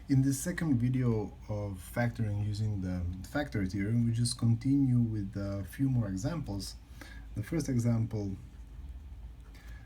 In this second video of factoring using the factor theorem, we just continue with a few more examples. The first example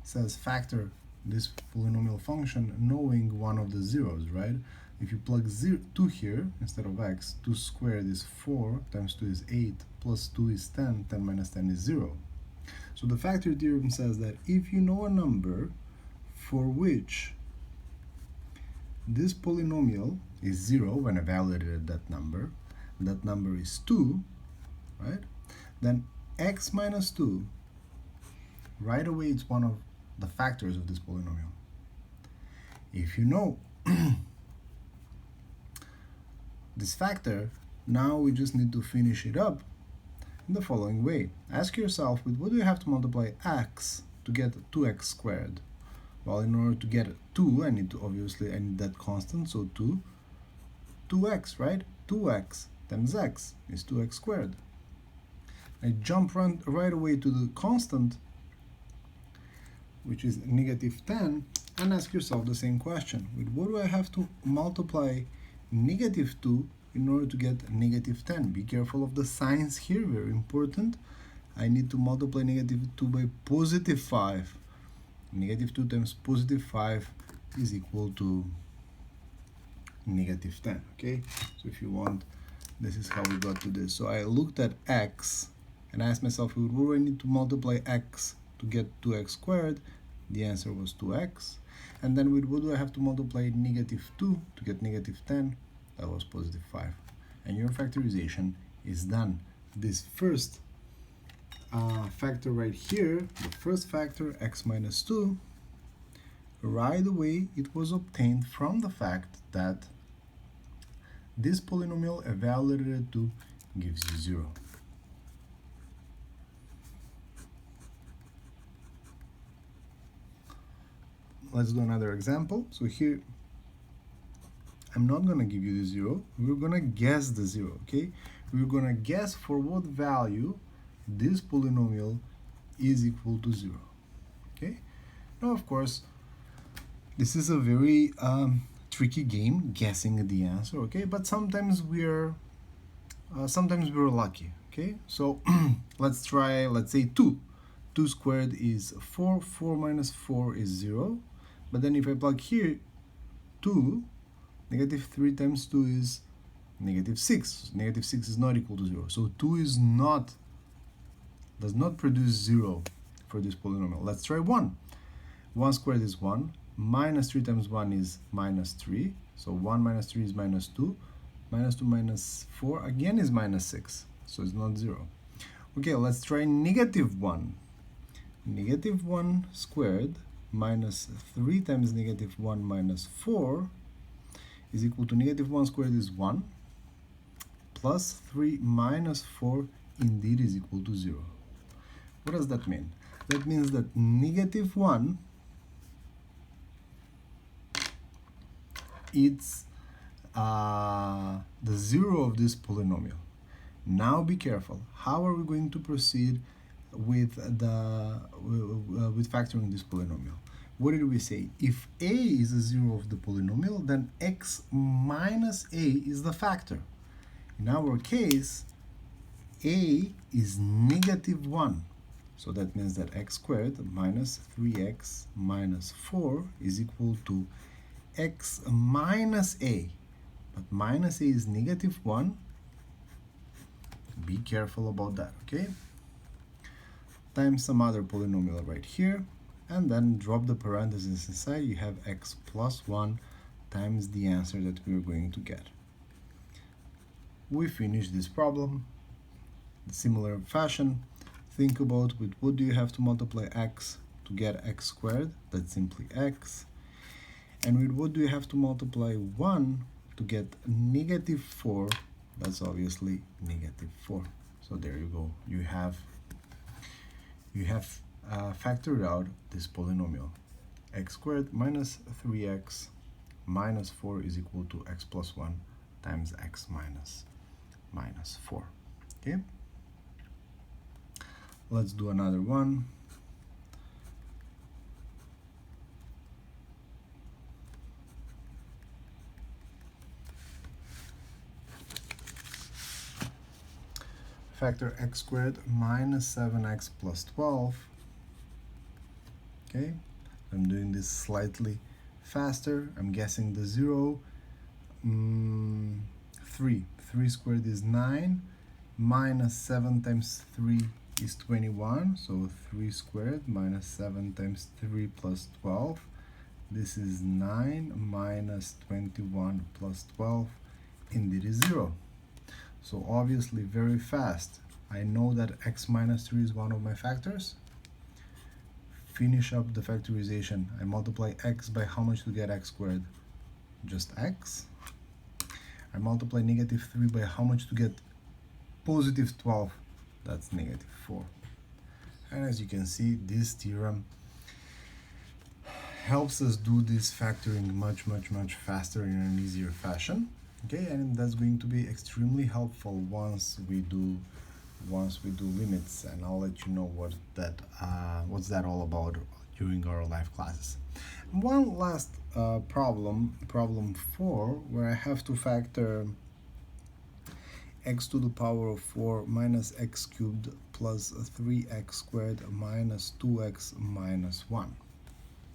says factor this polynomial function knowing one of the zeros, right? If you plug 2 here instead of x, 2 squared is 4, times 2 is 8, plus 2 is 10, 10 minus 10 is 0. So the factor theorem says that if you know a number for which this polynomial is 0 when evaluated at that number is 2, right? Then x minus 2, right away it's one of the factors of this polynomial. If you know this factor, now we just need to finish it up in the following way. Ask yourself, with what do you have to multiply x to get 2x squared? Well, in order to get 2, I need that constant, so 2x, right? 2x times x is 2x squared. I jump right away to the constant, which is negative 10, and ask yourself the same question. With what do I have to multiply negative 2 in order to get negative 10? Be careful of the signs here, very important. I need to multiply negative 2 by positive 5. Negative 2 times positive 5 is equal to negative 10, okay? So if you want, this is how we got to this. So I looked at x and asked myself, what do I need to multiply x to get 2x squared? The answer was 2x. And then with what do I have to multiply negative 2 to get negative 10? That was positive 5. And your factorization is done. This first factor right here, the first factor, x minus 2, right away it was obtained from the fact that this polynomial evaluated at 2 gives you 0. Let's do another example. So here, I'm not going to give you the 0. We're going to guess the 0, okay? We're going to guess for what value this polynomial is equal to 0, okay? Now, of course, this is a very tricky game, guessing the answer, okay? But sometimes we're lucky, okay? So let's try, let's say 2. 2 squared is 4, 4 minus 4 is 0. But then if I plug here 2, negative 3 times 2 is negative 6. Negative 6 is not equal to 0. So 2 does not produce 0 for this polynomial. Let's try 1. 1 squared is 1. Minus 3 times 1 is minus 3. So 1 minus 3 is minus 2. Minus 2 minus 4 again is minus 6. So it's not 0. Okay, let's try negative 1. Negative 1 squared minus 3 times negative 1 minus 4 is equal to negative 1 squared is 1 plus 3 minus 4 indeed is equal to 0. What does that mean? That means that negative 1, it's the 0 of this polynomial. Now be careful. How are we going to proceed with factoring this polynomial? What did we say? If a is a 0 of the polynomial, then x minus a is the factor. In our case, a is negative 1. So that means that x squared minus 3x minus 4 is equal to x minus a. But minus a is negative 1. Be careful about that, okay? Times some other polynomial right here, and then drop the parentheses inside. You have x plus 1 times the answer that we're going to get. We finish this problem in similar fashion. Think about with what do you have to multiply x to get x squared? That's simply x. And with what do you have to multiply 1 to get negative 4? That's obviously negative 4. So there you go. You have factored out this polynomial. X squared minus 3x minus 4 is equal to x plus 1 times x minus 4. Okay? Let's do another one. factor x squared minus 7x plus 12. Okay, I'm doing this slightly faster. I'm guessing the 0. 3 squared is 9, minus 7 times 3 is 21, so 3 squared minus 7 times 3 plus 12. This is 9 minus 21 plus 12, indeed is 0. So obviously very fast. I know that x minus 3 is one of my factors. Finish up the factorization. I multiply x by how much to get x squared? Just x. I multiply negative 3 by how much to get positive 12? That's negative 4. And as you can see, this theorem helps us do this factoring much faster in an easier fashion. Okay, and that's going to be extremely helpful once we do limits, and I'll let you know what's that all about during our live classes. One last problem 4, where I have to factor x to the power of 4 minus x cubed plus 3x squared minus 2x minus 1.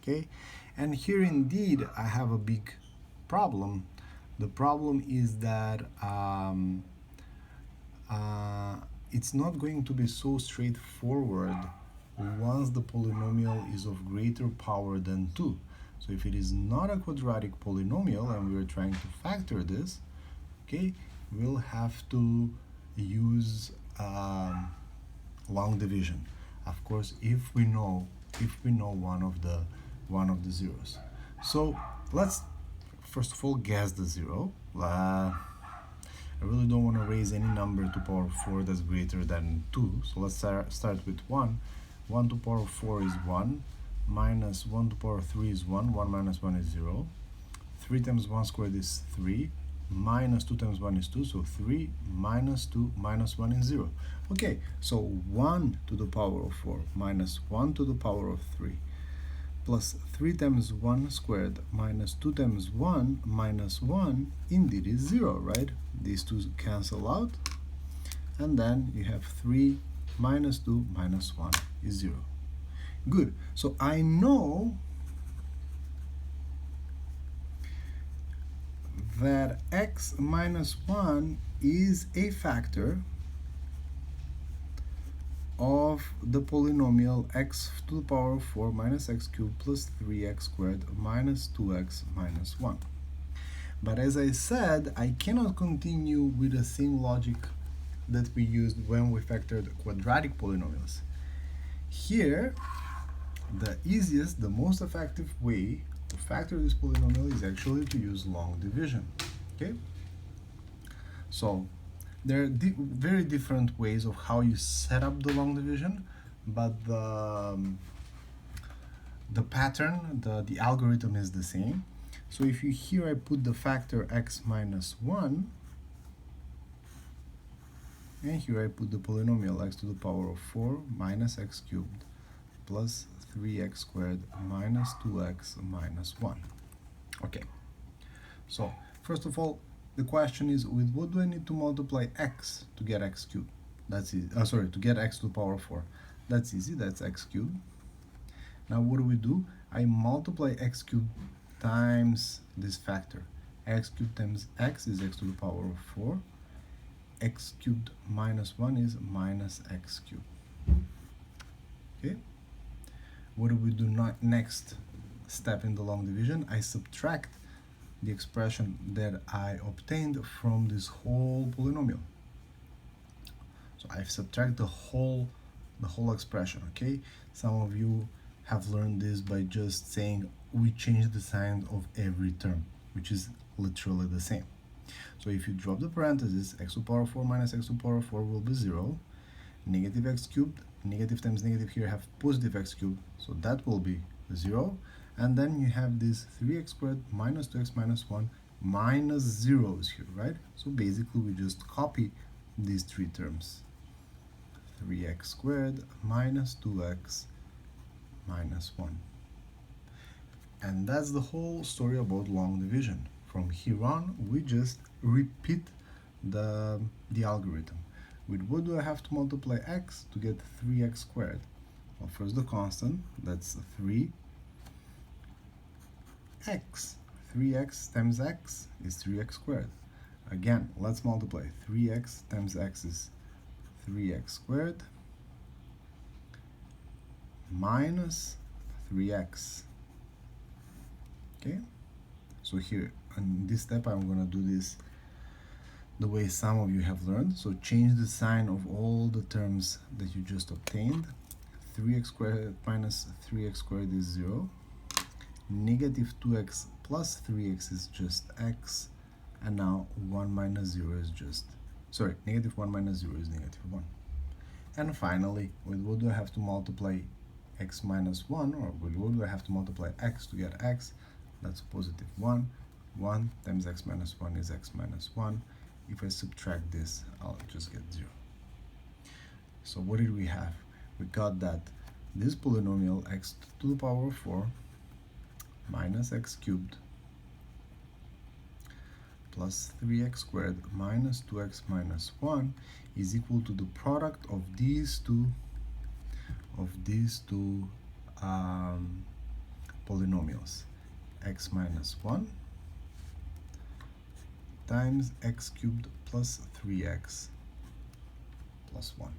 Okay, and here indeed I have a big problem. The problem is that it's not going to be so straightforward once the polynomial is of greater power than 2. So if it is not a quadratic polynomial and we're trying to factor this, okay, we'll have to use long division. Of course, if we know one of the zeros. So let's first of all guess the 0. I really don't want to raise any number to power 4 that's greater than 2. So let's start with 1. 1 to power 4 is 1, minus 1 to power 3 is 1, 1 minus 1 is 0. 3 times 1 squared is 3, minus 2 times 1 is 2, so 3 minus 2 minus 1 is 0. Okay, so 1 to the power of 4 minus 1 to the power of 3 plus 3 times 1 squared minus 2 times 1 minus 1 indeed is 0, right? These two cancel out, and then you have 3 minus 2 minus 1 is 0. Good. So I know that x minus 1 is a factor of the polynomial x to the power of 4 minus x cubed plus 3x squared minus 2x minus 1. But as I said, I cannot continue with the same logic that we used when we factored quadratic polynomials. Here, the easiest, the most effective way to factor this polynomial is actually to use long division. Okay? So there are very different ways of how you set up the long division, but the pattern, the algorithm is the same. So if you here I put the factor x minus 1, and here I put the polynomial x to the power of 4 minus x cubed plus 3x squared minus 2x minus 1. Okay, so first of all, the question is, with what do I need to multiply x to get x cubed? That's easy. To get x to the power of 4. That's easy, that's x cubed. Now what do? I multiply x cubed times this factor. X cubed times x is x to the power of 4. X cubed minus 1 is minus x cubed. Okay? What do we do next step in the long division? I subtract the expression that I obtained from this whole polynomial. So I've subtracted the whole expression, okay? Some of you have learned this by just saying we change the sign of every term, which is literally the same. So if you drop the parentheses, x to the power of 4 minus x to the power of 4 will be 0. Negative x cubed, negative times negative here have positive x cubed, so that will be 0. And then you have this 3x squared minus 2x minus 1 minus 0 is here, right? So basically we just copy these three terms. 3x squared minus 2x minus 1. And that's the whole story about long division. From here on, we just repeat the algorithm. With what do I have to multiply x to get 3x squared? Well, first the constant, that's 3x. 3x times x is 3x squared. Again, let's multiply. 3x times x is 3x squared minus 3x. Okay, so here in this step I'm gonna do this the way some of you have learned. So change the sign of all the terms that you just obtained. 3x squared minus 3x squared is 0. Negative 2x plus 3x is just x. And now 1 minus 0 is just, sorry, negative 1 minus 0 is negative 1. And finally, with what do I have to multiply x minus 1, or with what do I have to multiply x to get x? That's positive 1. 1 times x minus 1 is x minus 1. If I subtract this, I'll just get 0. So what did we have? We got that this polynomial x to the power of 4 minus x cubed plus 3x squared minus 2x minus 1 is equal to the product of these two polynomials, x minus 1 times x cubed plus 3x plus 1.